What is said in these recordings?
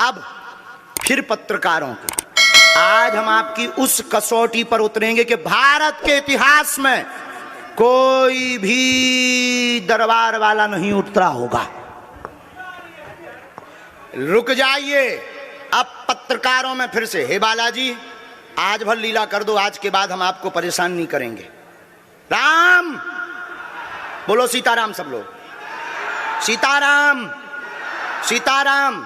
अब फिर पत्रकारों को आज हम आपकी उस कसौटी पर उतरेंगे कि भारत के इतिहास में कोई भी दरबार वाला नहीं उतरा होगा। रुक जाइए, अब पत्रकारों में फिर से, हे बालाजी आज भर लीला कर दो, आज के बाद हम आपको परेशान नहीं करेंगे। राम बोलो, सीताराम सब लोग, सीताराम सीताराम।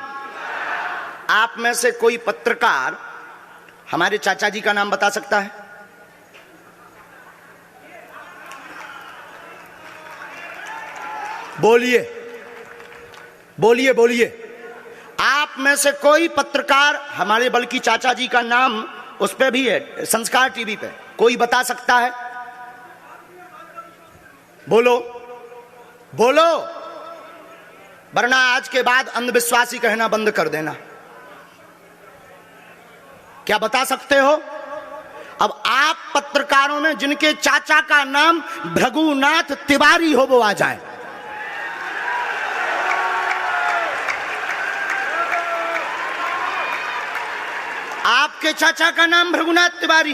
आप में से कोई पत्रकार हमारे चाचा जी का नाम बता सकता है? बोलिए बोलिए बोलिए। आप में से कोई पत्रकार हमारे बल्कि चाचा जी का नाम उस पे भी है, संस्कार टीवी पे, कोई बता सकता है? बोलो बोलो, वरना आज के बाद अंधविश्वासी कहना बंद कर देना। क्या बता सकते हो? अब आप पत्रकारों में जिनके चाचा का नाम भृगुनाथ तिवारी हो वो आ जाए। आपके चाचा का नाम भृगुनाथ तिवारी?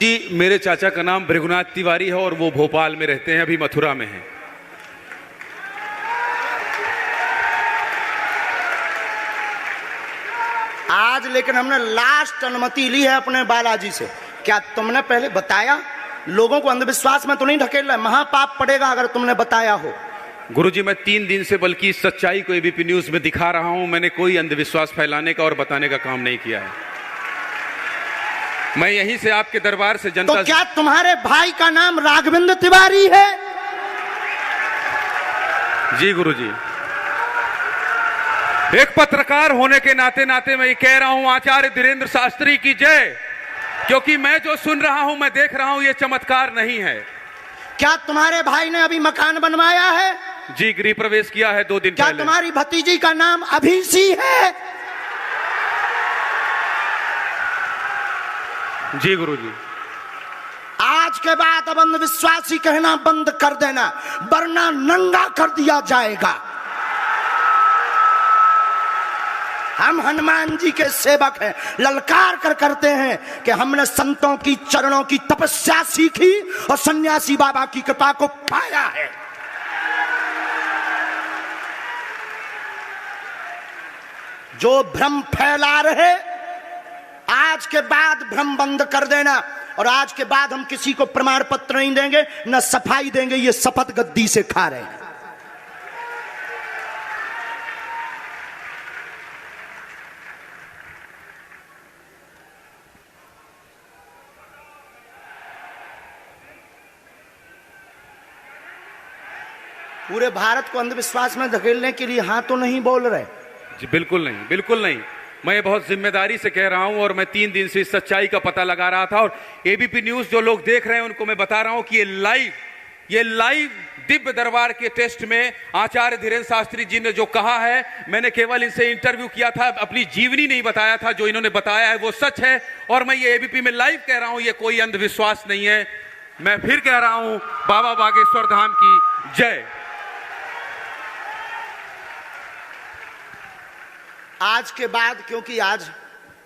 जी, मेरे चाचा का नाम भृगुनाथ तिवारी है और वो भोपाल में रहते हैं, अभी मथुरा में हैं। आज लेकिन हमने लास्ट अनुमति ली है अपने बालाजी से। क्या तुमने पहले बताया? लोगों को अंधविश्वास में तो नहीं ढकेलना, महापाप पड़ेगा अगर तुमने बताया हो। गुरुजी, मैं 3 दिन से बल्कि इस सच्चाई को एबीपी न्यूज में दिखा रहा हूं। मैंने कोई अंधविश्वास फैलाने का और बताने का काम नहीं किया है। मैं यहीं से आपके दरबार से जनता। तो क्या तुम्हारे भाई का नाम राघवेंद्र तिवारी है? जी गुरुजी, एक पत्रकार होने के नाते नाते मैं ये कह रहा हूं, आचार्य धीरेन्द्र शास्त्री की जय। क्योंकि मैं जो सुन रहा हूं, मैं देख रहा हूं, ये चमत्कार नहीं है। क्या तुम्हारे भाई ने अभी मकान बनवाया है? जी, गृह प्रवेश किया है 2 दिन क्या पहले। तुम्हारी भतीजी का नाम अभिषी है? जी गुरुजी। आज के बाद अब अंधविश्वासी कहना बंद कर देना, वरना नंगा कर दिया जाएगा। हम हनुमान जी के सेवक हैं, ललकार कर करते हैं कि हमने संतों की चरणों की तपस्या सीखी और सन्यासी बाबा की कृपा को पाया है। जो भ्रम फैला रहे, आज के बाद भ्रम बंद कर देना। और आज के बाद हम किसी को प्रमाण पत्र नहीं देंगे, न सफाई देंगे, ये शपथ गद्दी से खा रहे हैं। पूरे भारत को अंधविश्वास में धकेलने के लिए हाँ तो नहीं बोल रहे? जी बिल्कुल नहीं, बिल्कुल नहीं। मैं बहुत जिम्मेदारी से कह रहा हूं और मैं 3 दिन से इस सच्चाई का पता लगा रहा था। और एबीपी न्यूज जो लोग देख रहे हैं उनको मैं बता रहा हूं कि ये लाइव दिव्य दरबार के टेस्ट में आचार्य धीरेन्द्र शास्त्री जी ने जो कहा है, मैंने केवल इनसे इंटरव्यू किया था, अपनी जीवनी नहीं बताया था। जो इन्होंने बताया है वो सच है और मैं ये एबीपी में लाइव कह रहा हूं, ये कोई अंधविश्वास नहीं है। मैं फिर कह रहा हूं, बाबा बागेश्वर धाम की जय। आज के बाद, क्योंकि आज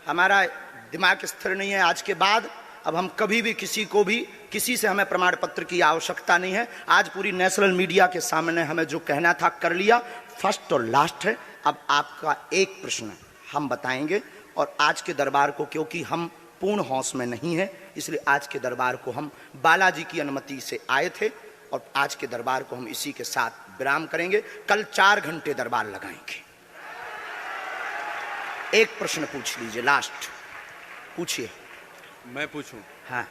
हमारा दिमाग स्थिर नहीं है, आज के बाद अब हम कभी भी किसी से हमें प्रमाण पत्र की आवश्यकता नहीं है। आज पूरी नेशनल मीडिया के सामने हमें जो कहना था कर लिया, फर्स्ट और लास्ट है। अब आपका एक प्रश्न हम बताएंगे और आज के दरबार को, क्योंकि हम पूर्ण होश में नहीं है, इसलिए आज के दरबार को हम बालाजी की अनुमति से आए थे और आज के दरबार को हम इसी के साथ विराम करेंगे। कल 4 घंटे दरबार लगाएंगे। एक प्रश्न पूछ लीजिए, लास्ट पूछिए। मैं पूछूं? हाँ।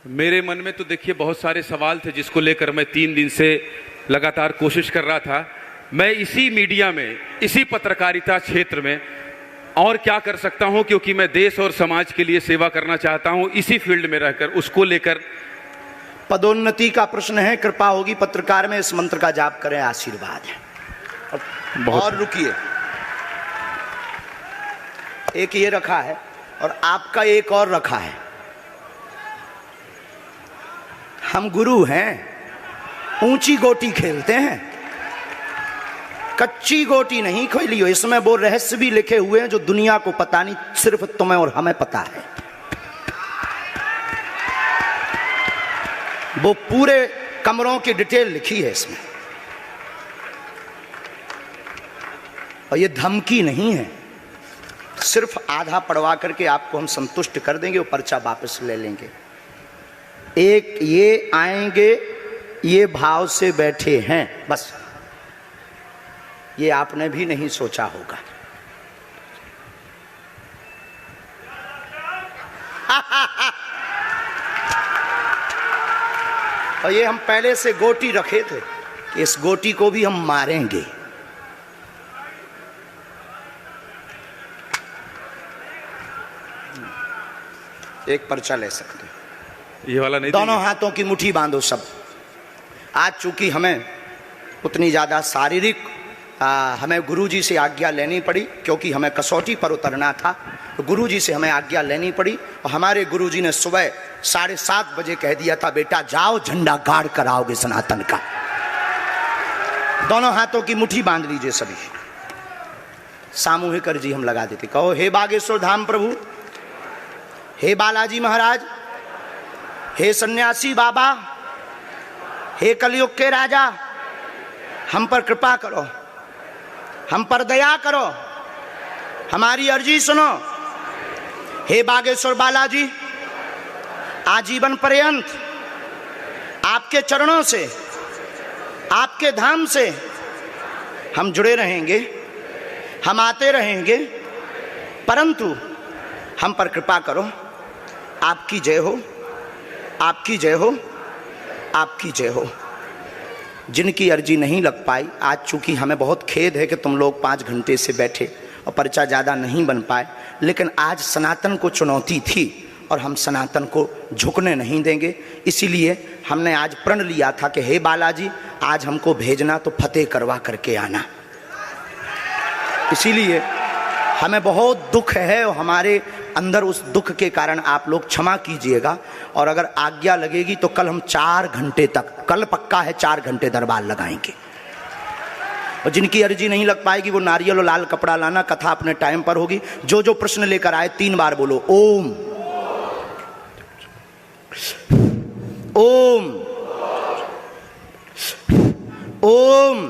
मेरे मन में तो देखिए बहुत सारे सवाल थे जिसको लेकर मैं 3 दिन से लगातार कोशिश कर रहा था। मैं इसी मीडिया में, इसी पत्रकारिता क्षेत्र में और क्या कर सकता हूं, क्योंकि मैं देश और समाज के लिए सेवा करना चाहता हूं इसी फील्ड में रहकर। उसको लेकर पदोन्नति का प्रश्न है, कृपा होगी पत्रकार में इस मंत्र का जाप करें, आशीर्वाद है। और रुकिए, एक ये रखा है और आपका एक और रखा है। हम गुरु हैं, ऊंची गोटी खेलते हैं, कच्ची गोटी नहीं खेली हो। इसमें वो रहस्य भी लिखे हुए हैं जो दुनिया को पता नहीं, सिर्फ तुम्हें और हमें पता है। वो पूरे कमरों की डिटेल लिखी है इसमें, और ये धमकी नहीं है। सिर्फ आधा पढ़वा करके आपको हम संतुष्ट कर देंगे, वो पर्चा वापस ले लेंगे। एक ये आएंगे, ये भाव से बैठे हैं, बस ये आपने भी नहीं सोचा होगा। और ये हम पहले से गोटी रखे थे कि इस गोटी को भी हम मारेंगे। एक पर्चा ले सकते हैं, ये वाला नहीं। दोनों हाथों की मुट्ठी बांधो सब। आज चूंकि हमें उतनी ज्यादा शारीरिक हमें गुरुजी से आज्ञा लेनी पड़ी, क्योंकि हमें कसौटी पर उतरना था, तो गुरुजी से हमें आज्ञा लेनी पड़ी। और हमारे गुरुजी ने सुबह 7:30 बजे कह दिया था, बेटा जाओ झंडा गाड़ कर आओगे सनातन का। दोनों हाथों की मुट्ठी बांध लीजिए सभी। सामूहिक अर्जी हम लगा देते। कहो, हे बागेश्वर धाम प्रभु, हे बालाजी महाराज, हे सन्यासी बाबा, हे कलयुग के राजा, हम पर कृपा करो, हम पर दया करो, हमारी अर्जी सुनो। हे बागेश्वर बालाजी, आजीवन पर्यंत आपके चरणों से, आपके धाम से हम जुड़े रहेंगे, हम आते रहेंगे, परंतु हम पर कृपा करो। आपकी जय हो, आपकी जय हो, आपकी जय हो। जिनकी अर्जी नहीं लग पाई, आज चूंकि हमें बहुत खेद है कि तुम लोग 5 घंटे से बैठे और पर्चा ज़्यादा नहीं बन पाए, लेकिन आज सनातन को चुनौती थी और हम सनातन को झुकने नहीं देंगे। इसीलिए हमने आज प्रण लिया था कि हे बालाजी, आज हमको भेजना तो फतेह करवा करके आना। इसीलिए हमें बहुत दुख है और हमारे अंदर उस दुख के कारण आप लोग क्षमा कीजिएगा। और अगर आज्ञा लगेगी तो कल हम 4 घंटे तक, कल पक्का है 4 घंटे दरबार लगाएंगे। और जिनकी अर्जी नहीं लग पाएगी वो नारियल और लाल कपड़ा लाना, कथा अपने टाइम पर होगी। जो जो प्रश्न लेकर आए 3 बार बोलो ओम ओम ओम।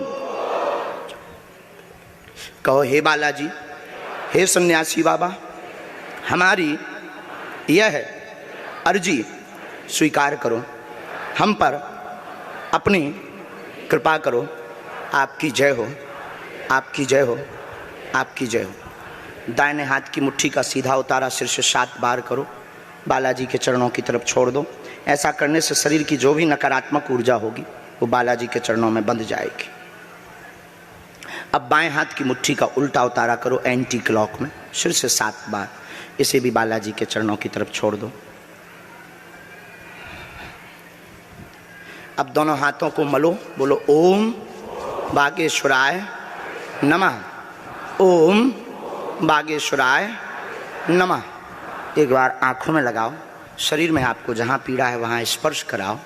कहो, हे बालाजी, हे सन्यासी बाबा, हमारी यह अर्जी स्वीकार करो, हम पर अपनी कृपा करो। आपकी जय हो, आपकी जय हो, आपकी जय हो। दाहिने हाथ की मुट्ठी का सीधा उतारा सिर से 7 बार करो, बालाजी के चरणों की तरफ छोड़ दो। ऐसा करने से शरीर की जो भी नकारात्मक ऊर्जा होगी वो बालाजी के चरणों में बंध जाएगी। अब बाएं हाथ की मुट्ठी का उल्टा उतारा करो एंटी क्लॉक में, सिर से 7 बार। इसे भी बालाजी के चरणों की तरफ छोड़ दो। अब दोनों हाथों को मलो, बोलो ओम बागेश्वराय नमः, ओम बागेश्वराय नमः। एक बार आंखों में लगाओ, शरीर में आपको जहां पीड़ा है वहां स्पर्श कराओ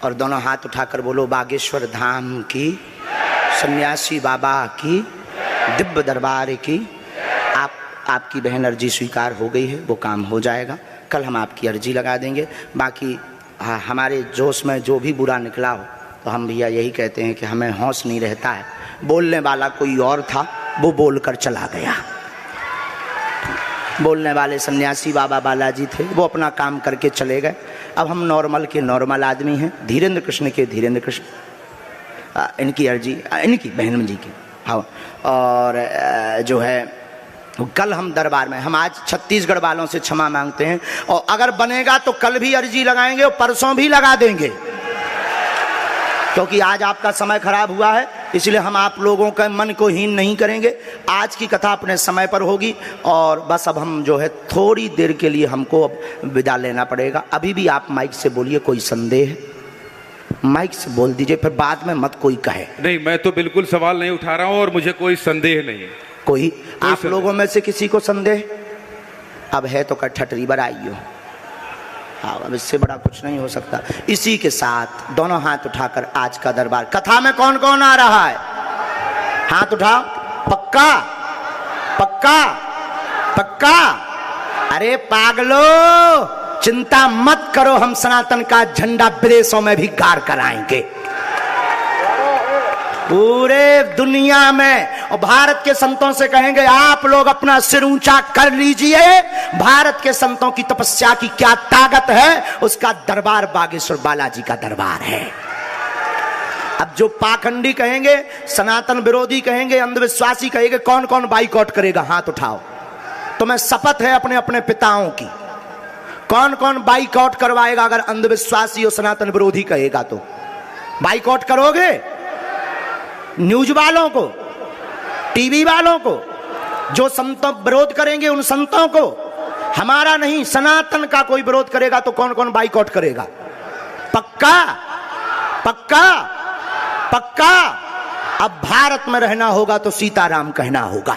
और दोनों हाथ उठाकर बोलो बागेश्वर धाम की, सन्यासी बाबा की, दिव्य दरबार की। आपकी बहन अर्जी स्वीकार हो गई है, वो काम हो जाएगा। कल हम आपकी अर्जी लगा देंगे। बाकी हमारे जोश में जो भी बुरा निकला हो तो हम भैया यही कहते हैं कि हमें होश नहीं रहता है। बोलने वाला कोई और था, वो बोलकर चला गया। बोलने वाले सन्यासी बाबा बालाजी थे, वो अपना काम करके चले गए। अब हम नॉर्मल के नॉर्मल आदमी हैं, धीरेन्द्र कृष्ण के धीरेन्द्र कृष्ण। इनकी अर्जी, इनकी बहन जी की, हाँ। और जो है कल हम दरबार में, हम आज छत्तीसगढ़ वालों से क्षमा मांगते हैं, और अगर बनेगा तो कल भी अर्जी लगाएंगे और परसों भी लगा देंगे, क्योंकि आज आपका समय खराब हुआ है। इसलिए हम आप लोगों के मन को हीन नहीं करेंगे। आज की कथा अपने समय पर होगी और बस अब हम जो है थोड़ी देर के लिए हमको अब विदा लेना पड़ेगा। अभी भी आप माइक से बोलिए, कोई संदेह है माइक से बोल दीजिए, फिर बाद में मत कोई कहे। नहीं, मैं तो बिल्कुल सवाल नहीं उठा रहा हूं और मुझे कोई संदेह नहीं है। कोई आप लोगों में से किसी को संदेह अब है तो ठटरी बर आइयो। हाँ, अब इससे बड़ा कुछ नहीं हो सकता। इसी के साथ दोनों हाथ उठाकर आज का दरबार, कथा में कौन कौन आ रहा है? हाथ उठाओ। पक्का पक्का पक्का? अरे पागलो, चिंता मत करो, हम सनातन का झंडा विदेशों में भी गाड़ कर आएंगे, पूरे दुनिया में। और भारत के संतों से कहेंगे आप लोग अपना सिर ऊंचा कर लीजिए, भारत के संतों की तपस्या की क्या ताकत है, उसका दरबार बागेश्वर बालाजी का दरबार है। अब जो पाखंडी कहेंगे, सनातन विरोधी कहेंगे, अंधविश्वासी कहेंगे, कौन कौन बाइकआउट करेगा? हाथ उठाओ। तुम्हें शपथ है अपने अपने पिताओं की, कौन कौन बाइकआउट करवाएगा? अगर अंधविश्वासी और सनातन विरोधी कहेगा तो बाइकआउट करोगे? न्यूज वालों को, टीवी वालों को, जो संतों विरोध करेंगे उन संतों को, हमारा नहीं सनातन का कोई विरोध करेगा तो कौन कौन बाइकआउट करेगा? पक्का पक्का पक्का? अब भारत में रहना होगा तो सीताराम कहना होगा।